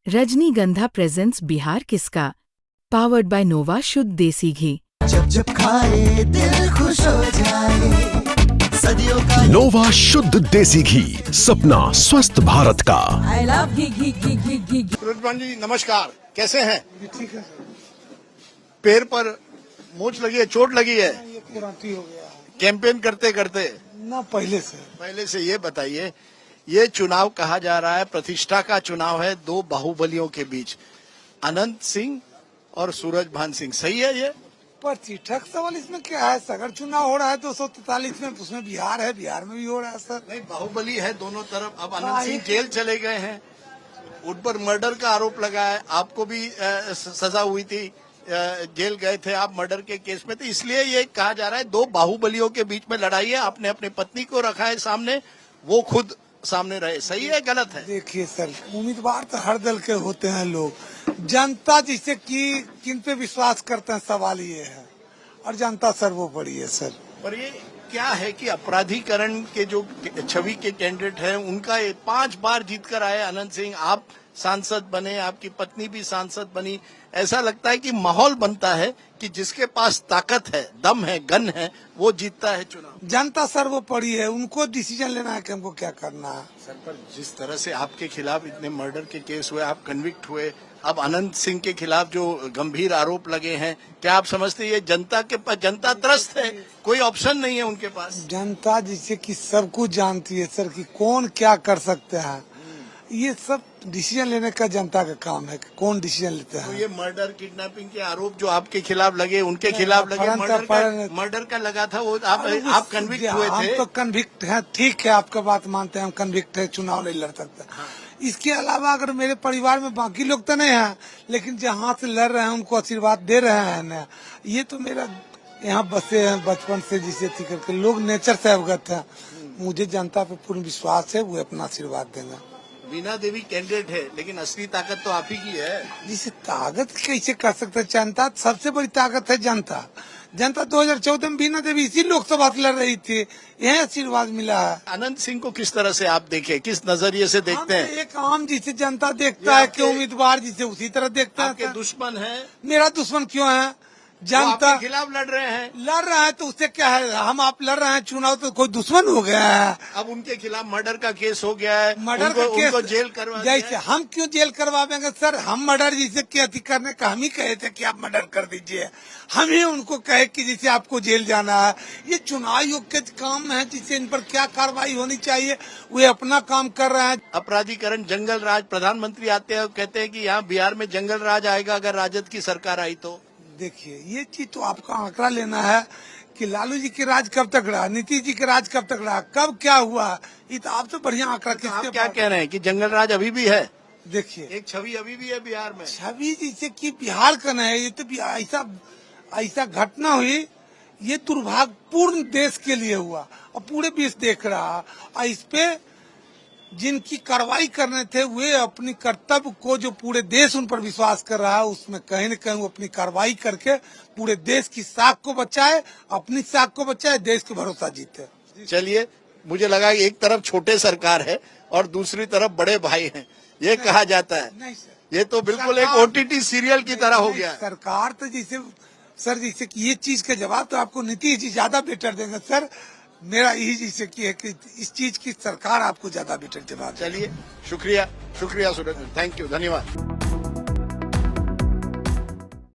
रजनीगंधा प्रेजेंट्स बिहार किसका, powered by नोवा शुद्ध देसी घी। जब जब खाए दिल खुश हो जाए, सदियों का नोवा शुद्ध देसी घी, सपना स्वस्थ भारत का। I love घी। सूरज जी नमस्कार, कैसे हैं? ठीक है। पैर पर मोच लगी है, चोट लगी है, ये क्रांति हो गया कैंपेन करते करते ना पहले से। ये बताइए, ये चुनाव कहा जा रहा है प्रतिष्ठा का चुनाव है दो बाहुबलियों के बीच, अनंत सिंह और सूरजभान सिंह, सही है ये? प्रतिष्ठा का सवाल इसमें क्या है? सगर चुनाव हो रहा है 243 में, उसमें बिहार है, बिहार में भी हो रहा है सर। नहीं, बाहुबली है दोनों तरफ। अब अनंत सिंह जेल चले गए हैं, उन पर मर्डर का आरोप लगा है, आपको भी सजा हुई थी, जेल गए थे आप मर्डर के केस में, तो इसलिए ये कहा जा रहा है दो बाहुबलियों के बीच में लड़ाई है। आपने अपनी पत्नी को रखा है सामने, वो खुद सामने रहे, सही है गलत है? देखिए सर, उम्मीदवार तो हर दल के होते हैं लोग, जनता जिसे की किन पे विश्वास करते हैं सवाल ये है, और जनता सर्वोपरि है सर। पर ये क्या है कि अपराधीकरण के जो छवि के कैंडिडेट हैं उनका 5 बार जीत कर आए अनंत सिंह, आप सांसद बने, आपकी पत्नी भी सांसद बनी, ऐसा लगता है कि माहौल बनता है कि जिसके पास ताकत है, दम है, गन है, वो जीतता है चुनाव। जनता सर्वोपरि है, उनको डिसीजन लेना है कि हमको क्या करना है। सर, पर जिस तरह से आपके खिलाफ इतने मर्डर के केस हुए, आप कन्विक्ट हुए, अब अनंत सिंह के खिलाफ जो गंभीर आरोप लगे हैं, क्या आप समझते हैं ये जनता के पास, जनता त्रस्त है, कोई ऑप्शन नहीं है उनके पास? जनता जिसे कि सब कुछ जानती है सर कि कौन क्या कर सकते हैं, ये सब डिसीजन लेने का जनता का काम है कि कौन डिसीजन लेते हैं। तो ये मर्डर किडनैपिंग के आरोप जो आपके खिलाफ लगे, उनके खिलाफ लगे, मर्डर का लगा था, वो आप कन्विक्ट हुए थे? हम तो कन्विक्ट हैं, ठीक है, आपका बात मानते हैं, हम कन्विक्ट है, चुनाव नहीं लड़ सकते। हाँ। इसके अलावा अगर मेरे परिवार में बाकी लोग तो नहीं है, लेकिन जहाँ से लड़ रहे हैं उनको आशीर्वाद दे रहे हैं ना, ये तो मेरा यहाँ बसे हैं बचपन से, जिसे थी करके लोग नेचर से अवगत है। मुझे जनता पे पूर्ण विश्वास है, वो अपना आशीर्वाद देंगे। वीणा देवी कैंडिडेट है, लेकिन असली ताकत तो आप ही की है। जिसे ताकत कैसे कर सकते, जनता सबसे बड़ी ताकत है। जनता 2014 में वीणा देवी इसी लोकसभा से लड़ रही थी, यह आशीर्वाद मिला है। अनंत सिंह को किस तरह से आप देखे, किस नजरिए से देखते हैं? एक आम जिसे जनता देखता है कि उम्मीदवार जिसे उसी तरह देखता है। आपके दुश्मन है? मेरा दुश्मन क्यों है? जनता के खिलाफ लड़ रहे हैं तो उससे क्या है? हम आप लड़ रहे हैं चुनाव, तो कोई दुश्मन हो गया है? अब उनके खिलाफ मर्डर का केस हो गया है, मर्डर का केस उनको जेल करवा जैसे हम क्यों जेल करवाएंगे सर? हम मर्डर जिसे की अति करने का हम ही कहे थे कि आप मर्डर कर दीजिए, हम ही उनको कहे कि जिसे आपको जेल जाना है। ये चुनाव आयोग के काम है, जिससे इन पर क्या कार्रवाई होनी चाहिए, वे अपना काम कर रहे हैं। अपराधीकरण, जंगल राज, प्रधानमंत्री आते हैं कहते हैं कि यहाँ बिहार में जंगल राज आएगा अगर राजद की सरकार आई तो। देखिए, ये चीज तो आपका आंकड़ा लेना है कि लालू जी के राज कब तक रहा, नीतीश जी के राज कब तक रहा, कब क्या हुआ, ये तो आप तो बढ़िया आंकड़ा तो आप क्या कह रहे हैं कि जंगल राज अभी भी है? देखिए, एक छवि अभी भी है बिहार में। छवि जिसे कि बिहार का नहीं है, ये तो ऐसा घटना हुई, ये दुर्भाग्यपूर्ण देश के लिए हुआ और पूरे विश्व देख रहा, और इस पे जिनकी कार्रवाई करने थे वे अपनी कर्तव्य को, जो पूरे देश उन पर विश्वास कर रहा है, उसमें कहीं न कहीं वो अपनी कार्रवाई करके पूरे देश की साख को बचाए, अपनी साख को बचाए, देश के भरोसा जीते। चलिए, मुझे लगा कि एक तरफ छोटे सरकार है और दूसरी तरफ बड़े भाई हैं, ये कहा जाता है। नहीं सर, ये तो बिल्कुल एक OTT सीरियल की तरह हो गया। सरकार तो जैसे कि ये चीज का जवाब तो आपको नीतीश जी ज्यादा बेटर देंगे सर। मेरा यही जिसे की है कि इस चीज की सरकार आपको ज्यादा बेटर जवाब। चलिए, शुक्रिया सूरज, थैंक यू, धन्यवाद।